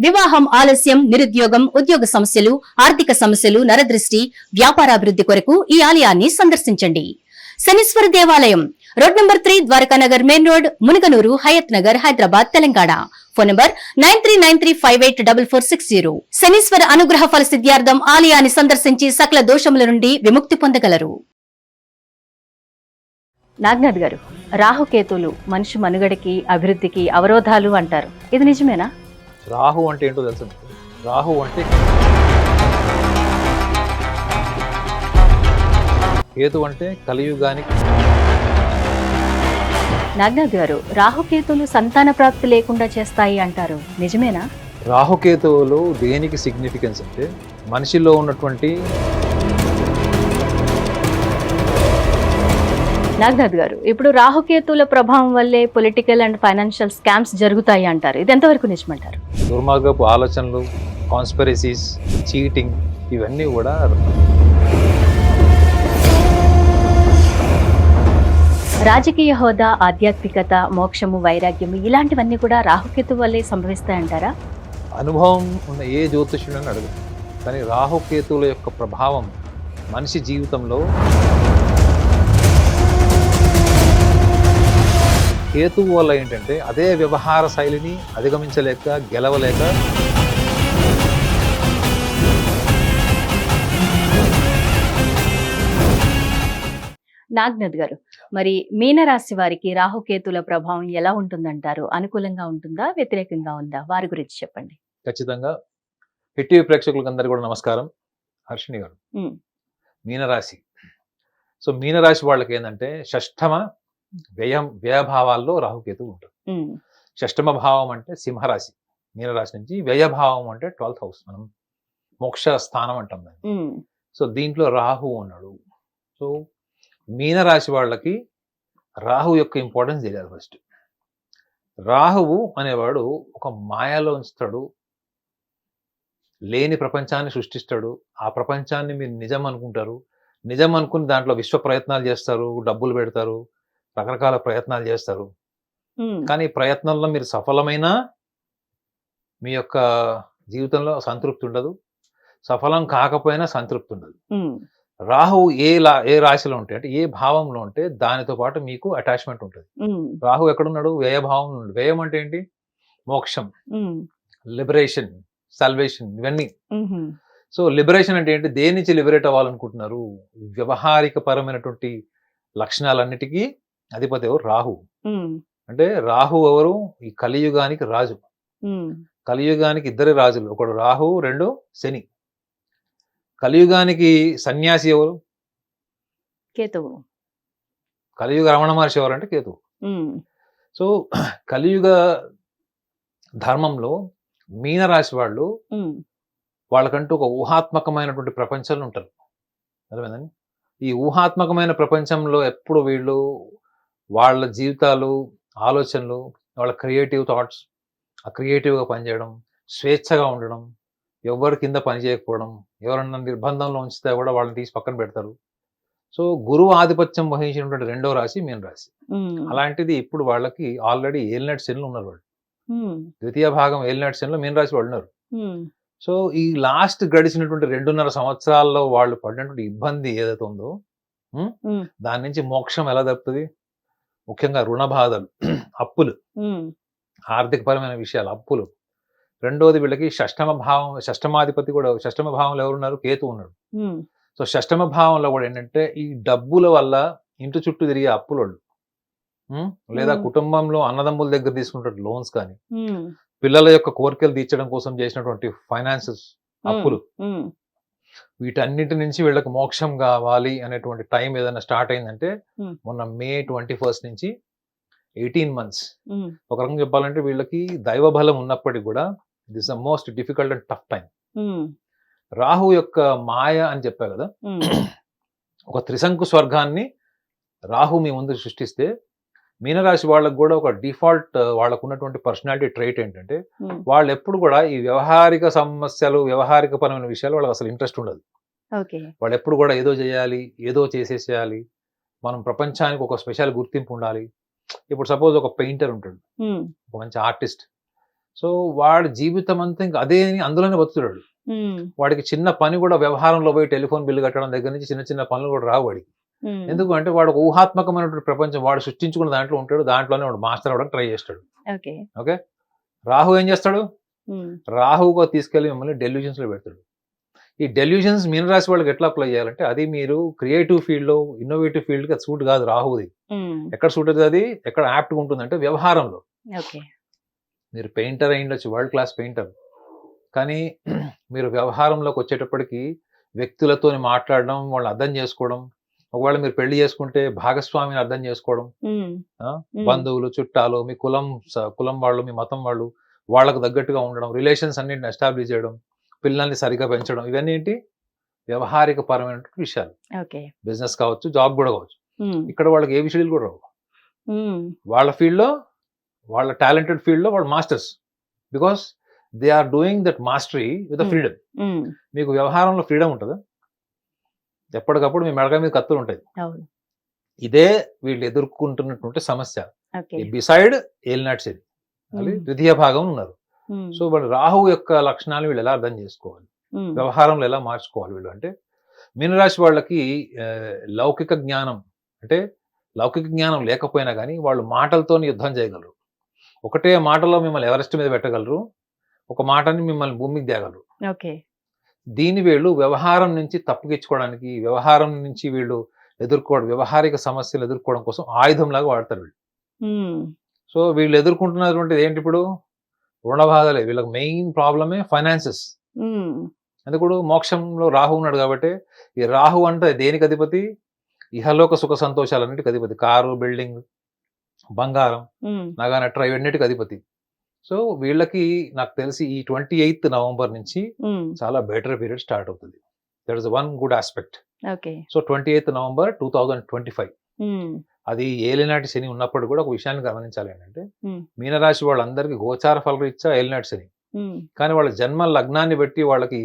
వివాహం ఆలస్యం, నిరుద్యోగం, ఉద్యోగ సమస్యలు, ఆర్థిక సమస్యలు, నరదృష్టి, వ్యాపారాభివృద్ధి కొరకు ఈ ఆలయాన్ని సందర్శించండి. శనీశ్వర దేవాలయం road number 3, Dwarakanagar main road, Munuganuru, Hayat Nagar, Hyderabad, Telangana. Phone number 9393584460. Shanishwara అనుగ్రహ ఫల సిద్ధ్యార్థం ఆలయాన్ని సందర్శించి సకల దోషముల నుండి విముక్తి పొందగలరు. నాగనాథ్ గారు, రాహుకేతులు మనిషి మనుగడకి, అభివృద్ధికి అవరోధాలు అంటారు. ఇది నిజమేనా? రాహు అంటే ఏంటో తెలుసు. రాహు అంటే కేతు అంటే కలియుగానికి. నాగనాథ్ గారు, రాహుకేతులు సంతాన ప్రాప్తి లేకుండా చేస్తాయి అంటారు. నిజమేనా? రాహుకేతువులు దేనికి సిగ్నిఫికెన్స్ అంటే మనిషిలో ఉన్నటువంటి. నాగనాథ్ గారు, ఇప్పుడు రాహుకేతుల ప్రభావం వల్లే పొలిటికల్ అండ్ ఫైనాన్షియల్ స్కామ్స్ జరుగుతాయి అంటారు. ఇది ఎంతవరకు నిజమంటారు? దుర్మార్గపు ఆలోచనలు, కాన్స్పిరసీస్, చీటింగ్, ఇవన్నీ కూడా రాజకీయ హోదా, ఆధ్యాత్మికత, మోక్షము, వైరాగ్యము ఇలాంటివన్నీ కూడా రాహుకేతు వల్లే సంభవిస్తాయంటారా? అనుభవం ఉన్న ఏ జ్యోతిష్యుడని అడుగు, కానీ రాహుకేతువుల యొక్క ప్రభావం మనిషి జీవితంలో. కేతువు వల్ల ఏంటంటే అదే వ్యవహార శైలిని అధిగమించలేక, గెలవలేక నాగనాథ్ గారు, మరి మీనరాశి వారికి రాహుకేతుల ప్రభావం ఎలా ఉంటుందంటారు? అనుకూలంగా ఉంటుందా, వ్యతిరేకంగా ఉందా? వారి గురించి చెప్పండి. ఖచ్చితంగా. హిట్టివి ప్రేక్షకులకు అందరికీ కూడా నమస్కారం. హర్షిణి గారు, మీనరాశి. సో మీనరాశి వాళ్ళకి ఏంటంటే షష్ఠమ వ్యయభావాల్లో రాహుకేతువు ఉంటుంది. షష్ఠమ భావం అంటే సింహరాశి, మీనరాశి నుంచి. వ్యయభావం అంటే 12th హౌస్, మనం మోక్ష స్థానం అంటాం దాన్ని. సో దీంట్లో రాహు ఉన్నాడు. సో మీనరాశి వాళ్ళకి రాహు యొక్క ఇంపార్టెన్స్ తెలియాలి ఫస్ట్. రాహువు అనేవాడు ఒక మాయలో ఉంచుతాడు, లేని ప్రపంచాన్ని సృష్టిస్తాడు. ఆ ప్రపంచాన్ని మీరు నిజం అనుకుంటారు, నిజం అనుకుని దాంట్లో విశ్వ ప్రయత్నాలు చేస్తారు, డబ్బులు పెడతారు, రకరకాల ప్రయత్నాలు చేస్తారు. కానీ ప్రయత్నంలో మీరు సఫలమైనా మీ యొక్క జీవితంలో సంతృప్తి ఉండదు, సఫలం కాకపోయినా సంతృప్తి ఉండదు. రాహు ఏ రాశిలో ఉంటే, అంటే ఏ భావంలో ఉంటే దానితో పాటు మీకు అటాచ్మెంట్ ఉంటుంది. రాహు ఎక్కడున్నాడు? వ్యయభావం ఉన్నాడు. వ్యయం అంటే ఏంటి? మోక్షం, లిబరేషన్, సాల్వేషన్, ఇవన్నీ. సో లిబరేషన్ అంటే ఏంటి? దేని నుంచి లిబరేట్ అవ్వాలనుకుంటున్నారు? వ్యవహారిక పరమైనటువంటి లక్షణాలన్నిటికీ అధిపతి ఎవరు? రాహు. అంటే రాహు ఎవరు? ఈ కలియుగానికి రాజు. కలియుగానికి ఇద్దరు రాజులు, ఒకడు రాహు, రెండు శని. కలియుగానికి సన్యాసి ఎవరు? కేతువు. కలియుగ రమణ మహర్షి ఎవరు అంటే కేతువు. సో కలియుగ ధర్మంలో మీనరాశి వాళ్ళు వాళ్ళకంటూ ఒక ఊహాత్మకమైనటువంటి ప్రపంచంలో ఉంటారు. అర్థమైందండి? ఈ ఊహాత్మకమైన ప్రపంచంలో ఎప్పుడు వీళ్ళు వాళ్ళ జీవితాలు, ఆలోచనలు, వాళ్ళ క్రియేటివ్ థాట్స్, ఆ క్రియేటివ్గా పనిచేయడం, స్వేచ్ఛగా ఉండడం, ఎవరి కింద పని చేయకపోవడం, ఎవరన్నా నిర్బంధంలో ఉంచితే కూడా వాళ్ళని తీసి పక్కన పెడతారు. సో గురువు ఆధిపత్యం వహించినటువంటి రెండో రాశి మీన రాశి. అలాంటిది ఇప్పుడు వాళ్ళకి ఆల్రెడీ ఏలినాటి శనులు ఉన్నారు. వాళ్ళు ద్వితీయ భాగం ఏలినాటి శనులు మీన రాశి వాళ్ళు ఉన్నారు. సో ఈ లాస్ట్ గడిచినటువంటి 2.5 సంవత్సరాల్లో వాళ్ళు పడినటువంటి ఇబ్బంది ఏదైతే ఉందో, దాని నుంచి మోక్షం ఎలా దొరుకుతుంది? ముఖ్యంగా రుణ బాధలు, అప్పులు, ఆర్థిక పరమైన విషయాలు, అప్పులు. రెండోది వీళ్ళకి షష్టమాధిపతి కూడా, షష్టమ భావంలో ఎవరున్నారు? కేతు ఉన్నాడు. సో షష్టమ భావంలో కూడా ఏంటంటే ఈ డబ్బుల వల్ల ఇంటి చుట్టూ తిరిగే అప్పులు, లేదా కుటుంబంలో అన్నదమ్ముల దగ్గర తీసుకున్నటువంటి లోన్స్ కానీ, పిల్లల యొక్క కోరికలు తీర్చడం కోసం చేసినటువంటి ఫైనాన్సెస్, అప్పులు, వీటన్నిటి నుంచి వీళ్ళకి మోక్షం కావాలి అనేటువంటి టైం ఏదైనా స్టార్ట్ అయిందంటే మొన్న May 21 నుంచి 18 months. ఒక రకంగా చెప్పాలంటే వీళ్ళకి దైవ బలం ఉన్నప్పటికీ కూడా this the most difficult and tough time. Rahu యొక్క మాయ అని చెప్పా కదా, ఒక త్రిశంకు స్వర్గాన్ని రాహు మీ ముందు సృష్టిస్తే మీనరాశి వాళ్ళకు కూడా ఒక డిఫాల్ట్ వాళ్ళకు ఉన్నటువంటి పర్సనాలిటీ ట్రైట్ ఏంటంటే వాళ్ళు ఎప్పుడు కూడా ఈ వ్యవహారిక సమస్యలు, వ్యవహారిక పరమైన విషయాలు వాళ్ళకి అసలు ఇంట్రెస్ట్ ఉండదు. వాళ్ళు ఎప్పుడు కూడా ఏదో చేయాలి, ఏదో చేసేసేయాలి, మనం ప్రపంచానికి ఒక స్పెషల్ గుర్తింపు ఉండాలి. ఇప్పుడు సపోజ్ ఒక పెయింటర్ ఉంటాడు, ఒక మంచి ఆర్టిస్ట్. సో వాడి జీవితం అంతా ఇంకా అదే అని అందులోనే బతుకుతాడు. వాడికి చిన్న పని కూడా వ్యవహారంలో పోయి టెలిఫోన్ బిల్లు కట్టడం దగ్గర నుంచి చిన్న చిన్న పనులు కూడా రావు వాడికి. ఎందుకు అంటే వాడు ఒక ఊహాత్మకమైనటువంటి ప్రపంచం వాడు సృష్టించుకున్న దాంట్లో ఉంటాడు. దాంట్లోనే వాడు మాస్టర్ అవ్వడానికి ట్రై చేస్తాడు. ఓకే, రాహు ఏం చేస్తాడు? రాహుగా తీసుకెళ్లి మిమ్మల్ని డెల్యూజన్స్ లో పెడతాడు. ఈ డెల్యూజన్స్ మీనరాశి వాళ్ళకి ఎట్లా అప్లై చేయాలంటే, అది మీరు క్రియేటివ్ ఫీల్డ్ లో, ఇన్నోవేటివ్ ఫీల్డ్ కి అది సూట్ కాదు. రాహుది ఎక్కడ సూట్ అవుతుంది, అది ఎక్కడ యాప్ట్ గా ఉంటుంది అంటే వ్యవహారంలో. మీరు పెయింటర్ అయి ఉండొచ్చు, వరల్డ్ క్లాస్ పెయింటర్, కానీ మీరు వ్యవహారంలోకి వచ్చేటప్పటికి వ్యక్తులతో మాట్లాడడం, వాళ్ళని అర్థం చేసుకోవడం, ఒకవేళ మీరు పెళ్లి చేసుకుంటే భాగస్వామిని అర్థం చేసుకోవడం, బంధువులు, చుట్టాలు, మీ కులం వాళ్ళు, మీ మతం వాళ్ళు, వాళ్ళకు తగ్గట్టుగా ఉండడం, రిలేషన్స్ అన్నింటిని ఎస్టాబ్లిష్ చేయడం, పిల్లల్ని సరిగా పెంచడం, ఇవన్నీ ఏంటి వ్యవహారిక పరమైన విషయాలు. బిజినెస్ కావచ్చు, జాబ్ కూడా కావచ్చు. ఇక్కడ వాళ్ళకి ఏ విషయాలు కూడా రావు. వాళ్ళ ఫీల్డ్ లో, వాళ్ళ టాలెంటెడ్ ఫీల్డ్ లో వాళ్ళు masters, because they are doing that mastery with freedom. మీకు వ్యవహారంలో ఫ్రీడమ్ ఉంటుందా? ఎప్పటికప్పుడు మీ మెడక మీద కత్తులు ఉంటాయి. ఇదే వీళ్ళు ఎదుర్కొంటున్నటువంటి సమస్య. బిసైడ్ ఏలినాటి శని, అది ద్వితీయ భాగం ఉన్నారు. సో వాళ్ళు రాహు యొక్క లక్షణాలు వీళ్ళు ఎలా అర్థం చేసుకోవాలి, వ్యవహారంలో ఎలా మార్చుకోవాలి వీళ్ళు అంటే, మీనరాశి వాళ్ళకి లౌకిక జ్ఞానం అంటే, లౌకిక జ్ఞానం లేకపోయినా కానీ వాళ్ళు మాటలతో యుద్ధం చేయగలరు. ఒకటే మాటలో మిమ్మల్ని ఎవరెస్ట్ మీద పెట్టగలరు, ఒక మాటని మిమ్మల్ని భూమికి తేగలరు. దీన్ని వీళ్ళు వ్యవహారం నుంచి తప్పుకిచ్చుకోవడానికి, వ్యవహారం నుంచి వీళ్ళు వ్యవహారిక సమస్యలు ఎదుర్కోవడం కోసం ఆయుధం లాగా వాడతారు వీళ్ళు. సో వీళ్ళు ఎదుర్కొంటున్నటువంటిది ఏంటి? ఇప్పుడు రుణ బాధలే వీళ్ళకి మెయిన్ ప్రాబ్లమే, ఫైనాన్సెస్. ఎందుకు? మోక్షంలో రాహు ఉన్నాడు కాబట్టి. ఈ రాహు అంటే దేనికి అధిపతి? ఇహలోక సుఖ సంతోషాలన్నిటికి అధిపతి. కారు, బిల్డింగ్, బంగారం, నగా నట్ర, ఇవన్నిటికి అధిపతి. సో వీళ్ళకి నాకు తెలిసి ఈ 28th నవంబర్ నుంచి చాలా బెటర్ పీరియడ్ స్టార్ట్ అవుతుంది. That is one good aspect. So 28th November 2025, అది ఏలినాటి శని ఉన్నప్పుడు కూడా ఒక విషయాన్ని గమనించాలి ఏంటంటే, మీనరాశి వాళ్ళందరికీ గోచార ఫలరీత్యా ఏలినాటి శని, కానీ వాళ్ళ జన్మ లగ్నాన్ని బట్టి వాళ్ళకి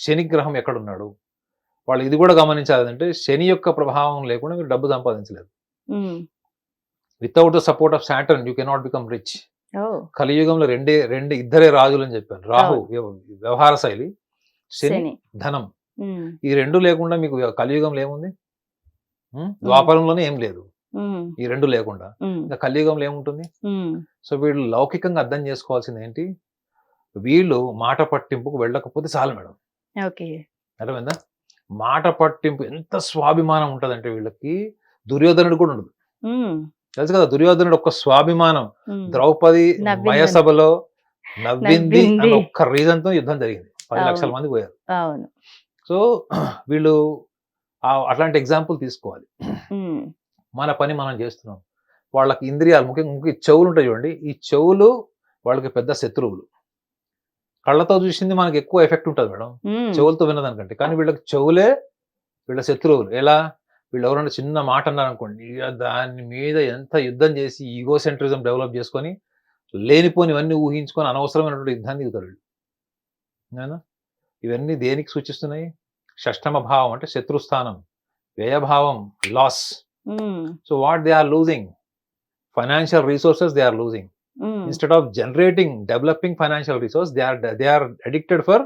శని గ్రహం ఎక్కడున్నాడు, వాళ్ళు ఇది కూడా గమనించాలి. అంటే శని యొక్క ప్రభావం లేకుండా మీరు డబ్బు సంపాదించలేదు. Without the support of Saturn you cannot become rich. కలియుగంలో ఇద్దరే రాజులు అని చెప్పాను. రాహు వ్యవహార శైలి, శని ధనం. ఈ రెండు లేకుండా మీకు కలియుగంలో ఏముంది? ద్వాపరంలోనే ఏం లేదు. ఈ రెండు లేకుండా ఇంకా కలియుగంలో ఏముంటుంది? సో వీళ్ళు లౌకికంగా అర్థం చేసుకోవాల్సింది ఏంటి? వీళ్ళు మాట పట్టింపుకు వెళ్ళకపోతే చాలు మేడం. అర్థమైందా? మాట పట్టింపు ఎంత స్వాభిమానం ఉంటదంటే వీళ్ళకి, దుర్యోధనుడు కూడా ఉండదు. తెలుసు కదా, దుర్యోధనుడు ఒక్క స్వాభిమానం. ద్రౌపది మయసభలో నవ్వింది అని ఒక్క రీజన్ తో యుద్ధం జరిగింది. 10 లక్షల మంది పోయారు. సో వీళ్ళు అట్లాంటి ఎగ్జాంపుల్ తీసుకోవాలి. మన పని మనం చేస్తున్నాం. వాళ్ళకి ఇంద్రియాలు, ముఖ్యంగా చెవులు ఉంటాయి చూడండి, ఈ చెవులు వాళ్ళకి పెద్ద శత్రువులు. కళ్ళతో చూసింది మనకి ఎక్కువ ఎఫెక్ట్ ఉంటుంది మేడం, చెవులతో విన్నదానికంటే. కానీ వీళ్ళకి చెవులే వీళ్ళ శత్రువులు. ఎలా? వీళ్ళు ఎవరైనా చిన్న మాట అన్నారనుకోండి, దాని మీద ఎంత యుద్ధం చేసి ఈగో సెంట్రిజం డెవలప్ చేసుకొని లేనిపోనివన్నీ ఊహించుకొని అనవసరమైనటువంటి యుద్ధాన్ని దిగుతారు వీళ్ళు. ఇవన్నీ దేనికి సూచిస్తున్నాయి? షష్టమ భావం అంటే శత్రుస్థానం, వ్యయభావం, loss. So what they are losing? Financial resources they are losing. Instead of generating, developing financial resource, they are addicted for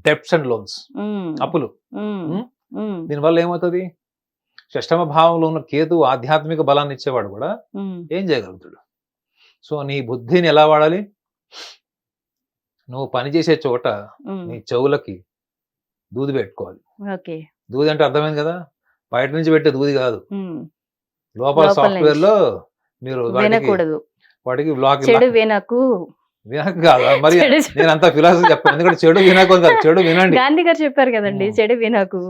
debts and loans. అప్పులు. దీనివల్ల ఏమవుతుంది? షష్టమ భావంలో ఉన్న కేతు ఆధ్యాత్మిక బలాన్ని ఇచ్చేవాడు కూడా ఏం చేయగలుగుతాడు? సో నీ బుద్ధిని ఎలా వాడాలి? నువ్వు పనిచేసే చోట నీ చెవులకి దూది పెట్టుకోవాలి. దూది అంటే అర్థమైంది కదా, బయట నుంచి పెట్టే దూది కాదు, లోపల సాఫ్ట్వేర్ లో మీరు వాటికి బ్లాక్ కాదు. మరి నేను అంత ఫిలాసఫీ చెప్పాను, ఎందుకంటే చెడు వినకు కాదు, చెడు వినండి. గాంధీ గారు చెప్పారు కదండి, చెడు వినకు,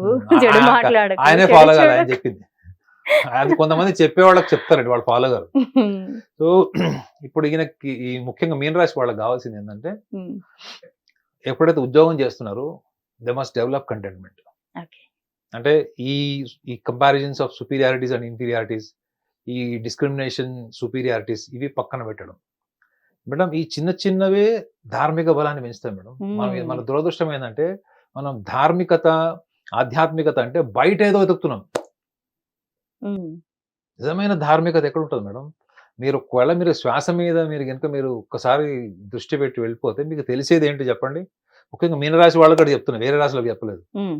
చెడు మాట్లాడకు. ఆయనే ఫాలో కాదు, ఆయన చెప్పింది. అది కొంతమంది చెప్పేవాళ్ళకి చెప్తారండి, వాళ్ళు ఫాలో గారు. సో ఇప్పుడు ఈయనకి ఈ ముఖ్యంగా మీనరాశి వాళ్ళకి కావాల్సింది ఏంటంటే, ఎప్పుడైతే ఉద్యోగం చేస్తున్నారో దే మస్ట్ డెవలప్ కంటెంట్మెంట్. అంటే ఈ కంపారిజన్స్ ఆఫ్ సుపీరియారిటీస్ అండ్ ఇన్ఫీరియారిటీస్, ఈ డిస్క్రిమినేషన్, సుపీరియారిటీస్, ఇవి పక్కన పెట్టడం. మేడం ఈ చిన్న చిన్నవే ధార్మిక బలాన్ని పెంచుతాయి మేడం. మన దురదృష్టం ఏంటంటే, మనం ధార్మికత, ఆధ్యాత్మికత అంటే బయట ఏదో వెతుకుతున్నాం. నిజమైన ధార్మికత ఎక్కడ ఉంటుంది మేడం? మీరు ఒకవేళ మీరు శ్వాస మీద మీరు గనుక మీరు ఒక్కసారి దృష్టి పెట్టి వెళ్ళిపోతే మీకు తెలిసేది ఏంటి చెప్పండి? ముఖ్యంగా మీనరాశి వాళ్ళకి కూడా చెప్తున్నా, వేరే రాశులకు చెప్పలేదు. ఉమ్,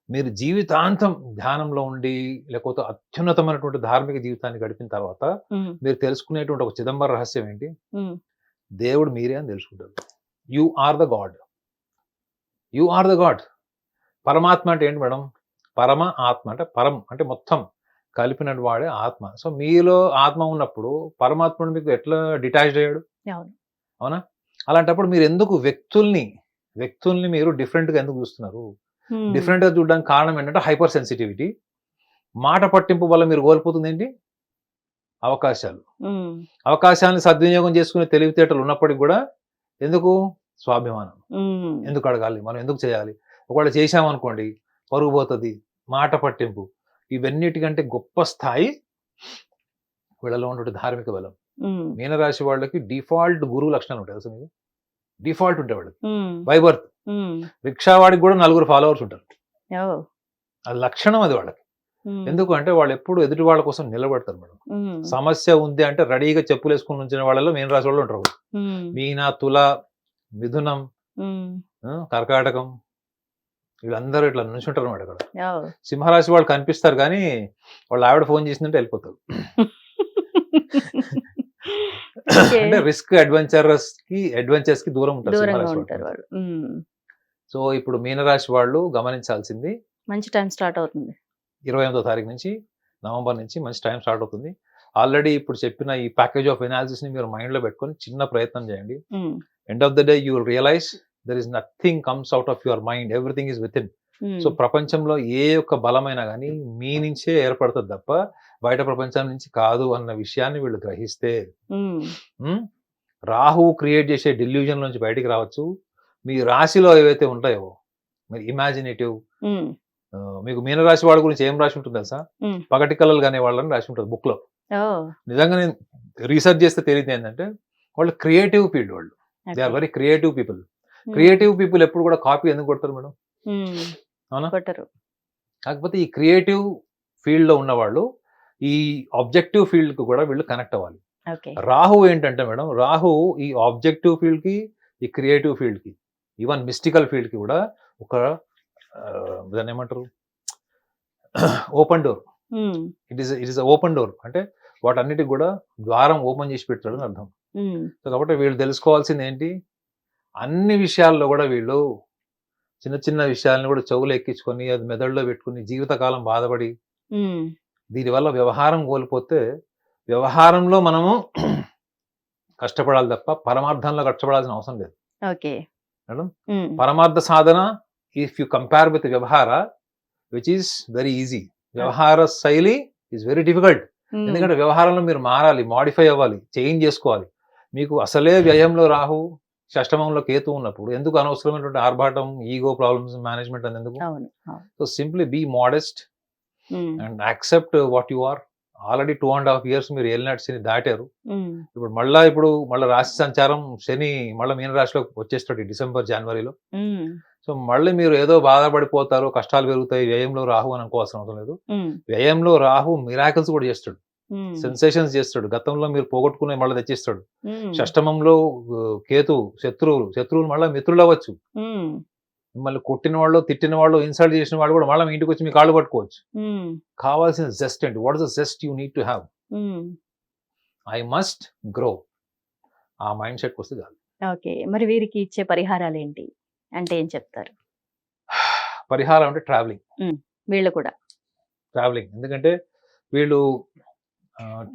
మీరు జీవితాంతం ధ్యానంలో ఉండి, లేకపోతే అత్యున్నతమైనటువంటి ధార్మిక జీవితాన్ని గడిపిన తర్వాత ఉమ్, మీరు తెలుసుకునేటువంటి ఒక చిదంబర రహస్యం ఏంటి? ఉమ్, దేవుడు మీరే అని తెలుసుకుంటారు. You are the God. You are the God. పరమాత్మ అంటే ఏంటి మేడం? పరమ ఆత్మ అంటే పరం అంటే మొత్తం కలిపినట్టు వాడే ఆత్మ. సో మీలో ఆత్మ ఉన్నప్పుడు పరమాత్ముడు మీకు ఎట్లా డిటాచ్డ్ అయ్యాడు? అవును. అవునా? అలాంటప్పుడు మీరు ఎందుకు వ్యక్తుల్ని మీరు డిఫరెంట్‌గా ఎందుకు చూస్తున్నారు? ఉమ్, డిఫరెంట్‌గా చూడడానికి కారణం ఏంటంటే హైపర్ సెన్సిటివిటీ. మాట పట్టింపు వల్ల మీరు కోల్పోతుంది ఏంటి? అవకాశాలు. ఉమ్, అవకాశాలను సద్వినియోగం చేసుకునే తెలివితేటలు ఉన్నప్పటికి కూడా ఎందుకు? స్వాభిమానం. ఉమ్, ఎందుకు అడగాలి? మనం ఎందుకు చేయాలి? ఒకవేళ చేశామనుకోండి పరువు పోతది. మాట పట్టింపు. ఇవన్నిటికంటే గొప్ప స్థాయి వీళ్ళలో ఉన్నటువంటి ధార్మిక బలం. ఉమ్, మీనరాశి వాళ్ళకి డిఫాల్ట్ గురువు లక్షణాలు ఉంటాయి తెలుసా మీకు? డిఫాల్ట్ ఉంటాయి వాళ్ళకి. ఉమ్, బై బర్త్. ఉమ్, రిక్షా వాడికి కూడా 4 ఫాలోవర్స్ ఉంటారు. ఓ, అది లక్షణం అది వాళ్ళకి. ఉమ్, ఎందుకు అంటే వాళ్ళు ఎప్పుడు ఎదుటి వాళ్ళ కోసం నిలబడతారు మేడం. ఉమ్, సమస్య ఉంది అంటే రెడీగా చెప్పులు వేసుకుని ఉంచిన వాళ్ళలో మీనరాశి వాళ్ళు ఉంటారు. ఉమ్, మీన, తుల, మిథునం, ఉమ్, కర్కాటకం వీళ్ళందరూ ఇట్లా నుంచుంటారు అన్నమాట అక్కడ. ఓ. సింహరాశి వాళ్ళు కనిపిస్తారు కానీ వాళ్ళ ఆవిడ ఫోన్ చేసిందంటే వెళ్ళిపోతారు. Okay. అంటే రిస్క్ అడ్వెంచర్స్ కి దూరం ఉంటారు దూరంగా సింహరాశి ఉంటారు వాళ్ళు. వాళ్ళు. ఉమ్, సో ఇప్పుడు మీనరాశి వాళ్ళు గమనించాల్సింది మంచి టైం స్టార్ట్ అవుతుంది. 28వ తారీఖు నుంచి నవంబర్ నుంచి మంచి టైం స్టార్ట్ అవుతుంది. ఆల్రెడీ ఇప్పుడు చెప్పిన ఈ ప్యాకేజ్ ఆఫ్ ఎనాలిసిస్ ని మీరు మైండ్ లో పెట్టుకొని చిన్న ప్రయత్నం చేయండి. Um, end of the day you will realise there is nothing comes out of your mind, everything is within. Um, so ప్రపంచంలో ఏ ఒక్క బలమైనా కానీ మీ నుంచే ఏర్పడుతుంది తప్ప బయట ప్రపంచం నుంచి కాదు అన్న విషయాన్ని వీళ్ళు గ్రహిస్తే ఉమ్, ఉమ్, రాహు క్రియేట్ చేసే డిల్యూజన్ నుంచి బయటికి రావచ్చు. మీ రాశిలో ఏవైతే ఉంటాయో మరి ఇమాజినేటివ్, ఉమ్, మీకు మీనరాశి వాళ్ళ గురించి ఏం రాసి ఉంటుంది తెలుసా? ఉమ్, పగటి కళలు కానీ వాళ్ళని రాసి ఉంటుంది బుక్ లో. ఓ, నిజంగా నేను రీసెర్చ్ చేస్తే తెలియదు ఏంటంటే వాళ్ళు క్రియేటివ్ ఫీల్డ్ వాళ్ళు. They are okay. Very creative people. Um, creative people ఎప్పుడు కూడా కాపీ ఎందుకు కొడతారు మేడం? ఉమ్, అవునా? కొట్టరు. కాకపోతే ఈ క్రియేటివ్ ఫీల్డ్ లో ఉన్నవాళ్ళు ఈ ఆబ్జెక్టివ్ ఫీల్డ్ కు కూడా వీళ్ళు కనెక్ట్ అవ్వాలి. ఓకే. రాహు ఏంటంటే మేడం, రాహు ఈ ఆబ్జెక్టివ్ ఫీల్డ్ కి, ఈ క్రియేటివ్ ఫీల్డ్ కి, ఈవెన్ మిస్టికల్ ఫీల్డ్ కి కూడా ఒక దాన్ని ఏమంటారు, open door. Um, it is open door అంటే వాటన్నిటికి కూడా ద్వారం ఓపెన్ చేసి పెట్టాడు అని అర్థం. ఉమ్, సో కాబట్టి వీళ్ళు తెలుసుకోవాల్సింది ఏంటి? అన్ని విషయాల్లో కూడా వీళ్ళు చిన్న చిన్న విషయాలను కూడా చెవులు ఎక్కించుకొని అది మెదడులో పెట్టుకుని జీవితకాలం బాధపడి ఉమ్, దీనివల్ల వ్యవహారం కోల్పోతే వ్యవహారంలో మనము కష్టపడాలి తప్ప పరమార్థంలో కష్టపడాల్సిన అవసరం లేదు ఓకే. మేడం. ఉమ్, పరమార్థ సాధన ఇఫ్ యు కంపేర్ విత్ వ్యవహార విచ్ ఈస్ వెరీ ఈజీ, వ్యవహార శైలి ఈజ్ వెరీ డిఫికల్ట్. ఉమ్, ఎందుకంటే వ్యవహారంలో మీరు మారాలి, మాడిఫై అవ్వాలి, చేంజ్ చేసుకోవాలి. మీకు అసలే వ్యయంలో రాహు, షష్టమంలో కేతు ఉన్నప్పుడు ఎందుకు అనవసరమైనటువంటి ఆర్భాటం, ఈగో ప్రాబ్లమ్స్, మేనేజ్మెంట్ అని ఎందుకు? అవును, అవును. So simply be modest um, and accept what you are. Already 2.5 years మీరు ఏలినాటి శని దాటారు. ఉమ్, ఇప్పుడు మళ్ళీ రాశి సంచారం శని మళ్ళీ మీన రాశిలోకి వచ్చేస్తాడు ఈ డిసెంబర్ జనవరిలో. ఉమ్, సో మళ్ళీ మీరు ఏదో బాధపడిపోతారు, కష్టాలు పెరుగుతాయి, వ్యయంలో రాహు అని అనుకోవాల్సిన అవసరం లేదు. ఉమ్, వ్యయంలో రాహు మిరాకిల్స్ కూడా చేస్తాడు, ఉమ్, సెన్సేషన్స్ చేస్తాడు, గతంలో మీరు పోగొట్టుకునే మళ్ళీ తెచ్చిస్తాడు. ఉమ్, షష్టమంలో కేతు, శత్రువులు మళ్ళీ మిత్రులు అవ్వచ్చు. ఉమ్, మిమ్మల్ని కొట్టిన వాళ్ళు, తిట్టిన వాళ్ళు, ఇన్సల్ట్ చేసిన వాళ్ళు కూడా మళ్ళీ మీ ఇంటికి వచ్చి మీ కాళ్ళు పట్టుకోవచ్చు. ఉమ్, కావాల్సిన జెస్ట్ ఏంటి? What is the Zest you need to have? Um, I must grow. ఆ మైండ్ సెట్కి వస్తే చాలు. ఓకే. మరి వీరికి ఇచ్చే పరిహారాలు ఏంటి అంటే ఏం చెప్తారు? పరిహారం అంటే ట్రావెలింగ్. వీళ్ళు కూడా ట్రావెలింగ్ ఎందుకంటే వీళ్ళు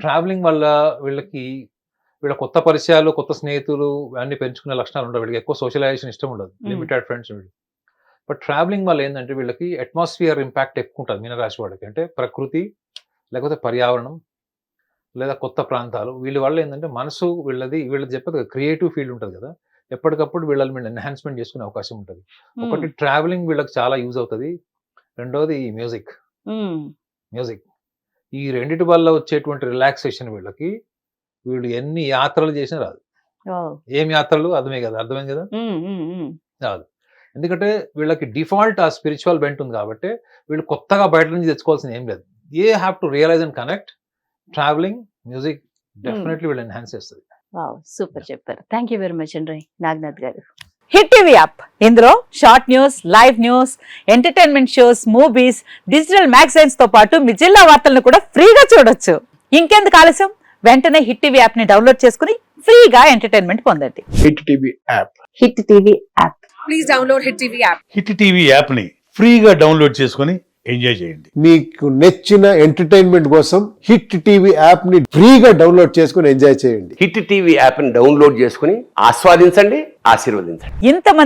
ట్రావెలింగ్ వల్ల వీళ్ళ కొత్త పరిచయాలు, కొత్త స్నేహితులు అన్ని పెంచుకునే లక్షణాలు ఉండవు. వీళ్ళకి ఎక్కువ సోషలైజేషన్ ఇష్టం ఉండదు, లిమిటెడ్ ఫ్రెండ్స్ వీళ్ళు. బట్ ట్రావెలింగ్ వల్ల ఏంటంటే వీళ్ళకి అట్మాస్ఫియర్ ఇంపాక్ట్ ఎక్కువ ఉంటుంది మీనరాశి వాళ్ళకి. అంటే ప్రకృతి, లేకపోతే పర్యావరణం, లేదా కొత్త ప్రాంతాలు. వీళ్ళ వల్ల ఏంటంటే మనసు వీళ్ళది చెప్పదు క్రియేటివ్ ఫీల్డ్ ఉంటుంది కదా, ఎప్పటికప్పుడు వీళ్ళని వీళ్ళు ఎన్హాన్స్మెంట్ చేసుకునే అవకాశం ఉంటుంది. ఒకటి ట్రావెలింగ్ వీళ్ళకి చాలా యూజ్ అవుతుంది. రెండోది మ్యూజిక్. ఈ రెండిటి వల్ల వచ్చేటువంటి రిలాక్సేషన్ వీళ్ళు ఎన్ని యాత్రలు చేసినా రాదు. ఏం యాత్రలు అర్థమైంది కదా, రాదు. ఎందుకంటే వీళ్ళకి డిఫాల్ట్ ఆ స్పిరిచువల్ బెంట్ ఉంది కాబట్టి వీళ్ళు కొత్తగా బయట నుంచి తెచ్చుకోవాల్సింది ఏం లేదు. ఏ have to realise and connect travelling, music definitely వీళ్ళు ఎన్హాన్స్ చేస్తుంది. సూపర్ చెప్పారు. థ్యాంక్ యూ వెరీ మచ్ అండి Naganath garu. Hit TV app ఇందులో short news, live news, entertainment shows, movies, digital magazines తో పాటు మీ జిల్లా వార్తలను కూడా ఫ్రీగా చూడొచ్చు. ఇంకెందుకు ఆలస్యం, వెంటనే హిట్ టీవీ యాప్ ని డౌన్లోడ్ చేసుకుని ఫ్రీగా ఎంటర్టైన్మెంట్ పొందండి. Hit TV app. Hit TV app. Hit TV యాప్ని ఫ్రీగా డౌన్లోడ్ చేసుకొని ఎంజాయ్ చేయండి. మీకు నచ్చిన ఎంటర్టైన్మెంట్ కోసం హిట్ టీవీ యాప్ ని ఫ్రీగా డౌన్లోడ్ చేసుకుని ఎంజాయ్ చేయండి. హిట్ టీవీ యాప్ని డౌన్లోడ్ చేసుకుని ఆస్వాదించండి, ఆశీర్వదించండి. ఇంతమంది